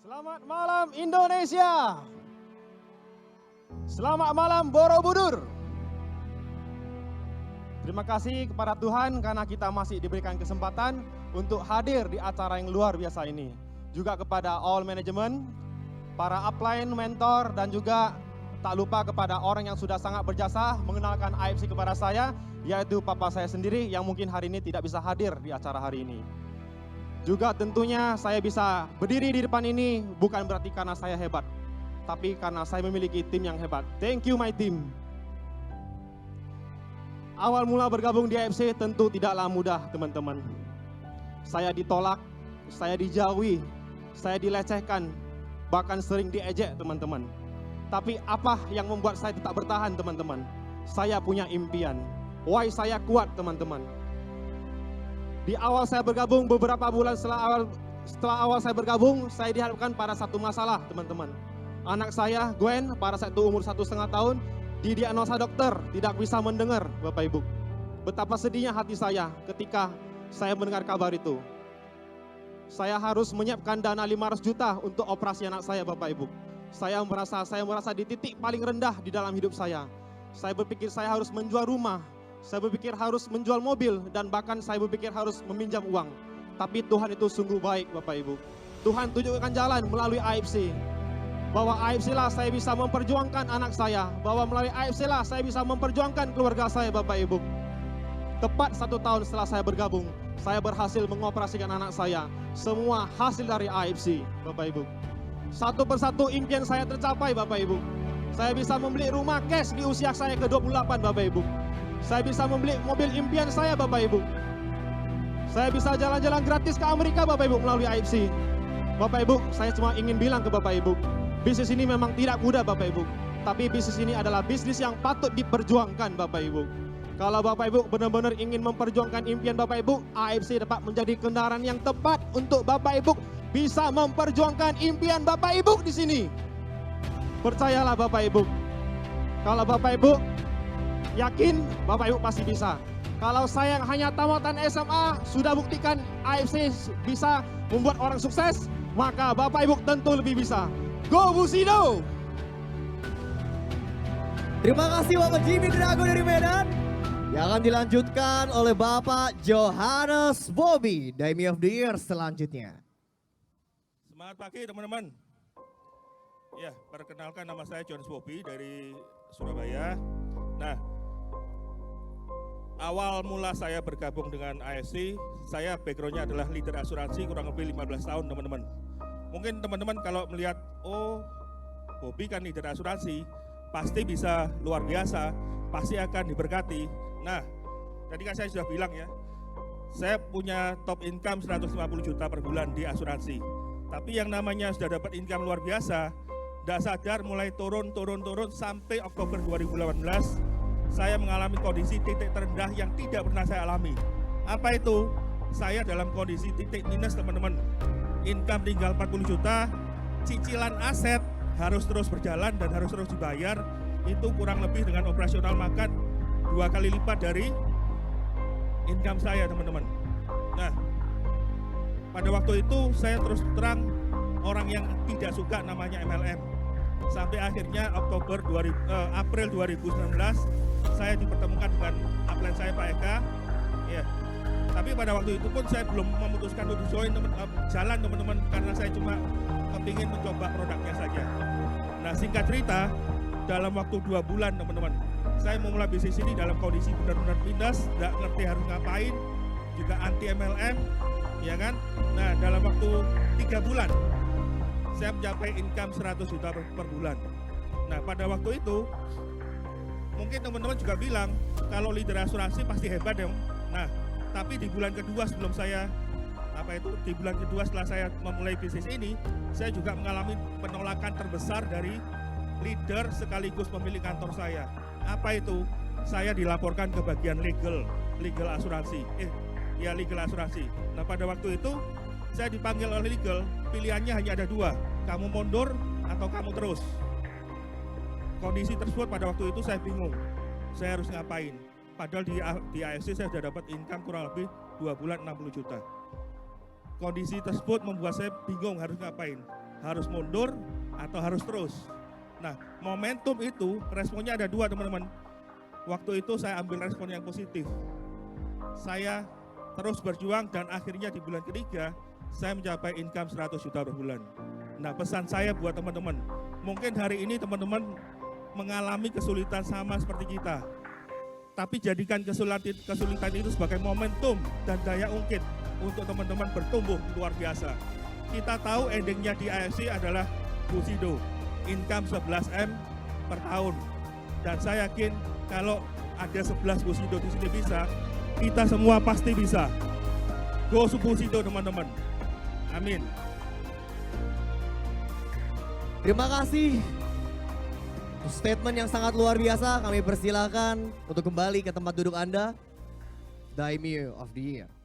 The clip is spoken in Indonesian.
Selamat malam Indonesia. Selamat malam Borobudur. Terima kasih kepada Tuhan karena kita masih diberikan kesempatan untuk hadir di acara yang luar biasa ini. Juga kepada all management, para upline, mentor, dan juga tak lupa kepada orang yang sudah sangat berjasa mengenalkan AFC kepada saya, yaitu papa saya sendiri yang mungkin hari ini tidak bisa hadir di acara hari ini. Juga tentunya saya bisa berdiri di depan ini bukan berarti karena saya hebat, tapi karena saya memiliki tim yang hebat. Thank you my team. Awal mula bergabung di AFC tentu tidaklah mudah teman-teman. Saya ditolak, saya dijauhi, saya dilecehkan, bahkan sering diejek teman-teman. Tapi apa yang membuat saya tetap bertahan teman-teman? Saya punya impian. Why saya kuat teman-teman? Di awal saya bergabung, beberapa bulan setelah awal saya bergabung, saya dihadapkan pada satu masalah teman-teman. Anak saya, Gwen, pada saat itu umur 1,5 tahun, didiagnosa dokter, tidak bisa mendengar Bapak Ibu. Betapa sedihnya hati saya ketika saya mendengar kabar itu. Saya harus menyiapkan dana 500 juta untuk operasi anak saya Bapak Ibu. Saya merasa di titik paling rendah di dalam hidup saya. Saya berpikir saya harus menjual rumah. Saya berpikir harus menjual mobil dan bahkan saya berpikir harus meminjam uang. Tapi Tuhan itu sungguh baik Bapak Ibu. Tuhan tunjukkan jalan melalui AFC. Bahwa AFC lah saya bisa memperjuangkan anak saya. Bahwa melalui AFC lah saya bisa memperjuangkan keluarga saya Bapak Ibu. Tepat 1 tahun setelah saya bergabung, saya berhasil mengoperasikan anak saya. Semua hasil dari AFC Bapak Ibu. Satu persatu impian saya tercapai Bapak Ibu. Saya bisa membeli rumah cash di usia saya ke-28 Bapak Ibu. Saya bisa membeli mobil impian saya Bapak Ibu. Saya bisa jalan-jalan gratis ke Amerika Bapak Ibu melalui AFC. Bapak Ibu, saya cuma ingin bilang ke Bapak Ibu, bisnis ini memang tidak mudah Bapak Ibu. Tapi bisnis ini adalah bisnis yang patut diperjuangkan Bapak Ibu. Kalau Bapak Ibu benar-benar ingin memperjuangkan impian Bapak Ibu, AFC dapat menjadi kendaraan yang tepat untuk Bapak Ibu bisa memperjuangkan impian Bapak Ibu di sini. Percayalah Bapak Ibu. Kalau Bapak Ibu yakin, Bapak Ibu pasti bisa. Kalau saya yang hanya tamatan SMA sudah buktikan AFC bisa membuat orang sukses, maka Bapak Ibu tentu lebih bisa. Go Bushido! Terima kasih Bapak Jimmy Drago dari Medan. Yang akan dilanjutkan oleh Bapak Johannes Bobby, Daimi of the Year selanjutnya. Selamat pagi teman-teman. Ya, perkenalkan nama saya Johannes Bobby dari Surabaya. Nah, awal mula saya bergabung dengan AFC, saya backgroundnya adalah leader asuransi kurang lebih 15 tahun teman-teman. Mungkin teman-teman kalau melihat, oh Bobby kan leader asuransi, pasti bisa luar biasa, pasti akan diberkati. Nah, tadi kan saya sudah bilang ya, saya punya top income 150 juta per bulan di asuransi. Tapi yang namanya sudah dapat income luar biasa, tidak sadar mulai turun sampai Oktober 2018, saya mengalami kondisi titik terendah yang tidak pernah saya alami. Apa itu? Saya dalam kondisi titik minus teman-teman. Income tinggal 40 juta, cicilan aset harus terus berjalan dan harus terus dibayar. Itu kurang lebih dengan operasional makan 2 kali lipat dari income saya teman-teman. Nah, pada waktu itu saya terus terang orang yang tidak suka namanya MLM. Sampai akhirnya April 2019 saya dipertemukan dengan upline saya Pak Eka. Ya. Tapi pada waktu itu pun saya belum memutuskan untuk join jalan teman-teman karena saya cuma kepingin mencoba produknya saja. Nah, singkat cerita, dalam waktu 2 bulan teman-teman, saya memulai bisnis ini dalam kondisi benar-benar minus, tidak ngerti harus ngapain, juga anti MLM, ya kan? Nah, dalam waktu 3 bulan, saya mencapai income 100 juta per bulan. Nah, pada waktu itu, mungkin teman-teman juga bilang, kalau leader asuransi pasti hebat ya. Nah, tapi di bulan kedua sebelum saya, di bulan kedua setelah saya memulai bisnis ini, saya juga mengalami penolakan terbesar dari leader sekaligus pemilik kantor saya. Apa itu? Saya dilaporkan ke bagian legal asuransi. Legal asuransi. Nah, pada waktu itu saya dipanggil oleh legal, pilihannya hanya ada 2, kamu mundur atau kamu terus. Kondisi tersebut pada waktu itu saya bingung, saya harus ngapain. Padahal di AFC saya sudah dapat income kurang lebih 2 bulan 60 juta. Kondisi tersebut membuat saya bingung harus ngapain. harus mundur atau harus terus. Nah, momentum itu responnya ada dua teman-teman. Waktu itu saya ambil respon yang positif. Saya terus berjuang dan akhirnya di bulan ketiga saya mencapai income 100 juta per bulan. Nah, pesan saya buat teman-teman, mungkin hari ini teman-teman mengalami kesulitan sama seperti kita. Tapi jadikan kesulitan itu sebagai momentum dan daya ungkit untuk teman-teman bertumbuh luar biasa. Kita tahu endingnya di AFC adalah Busido, income 11M per tahun. Dan saya yakin kalau ada 11 Busido di sini bisa, kita semua pasti bisa. Go Busido teman-teman. Amin. Terima kasih. Statement yang sangat luar biasa, kami persilakan untuk kembali ke tempat duduk Anda. Daimyo of the Year.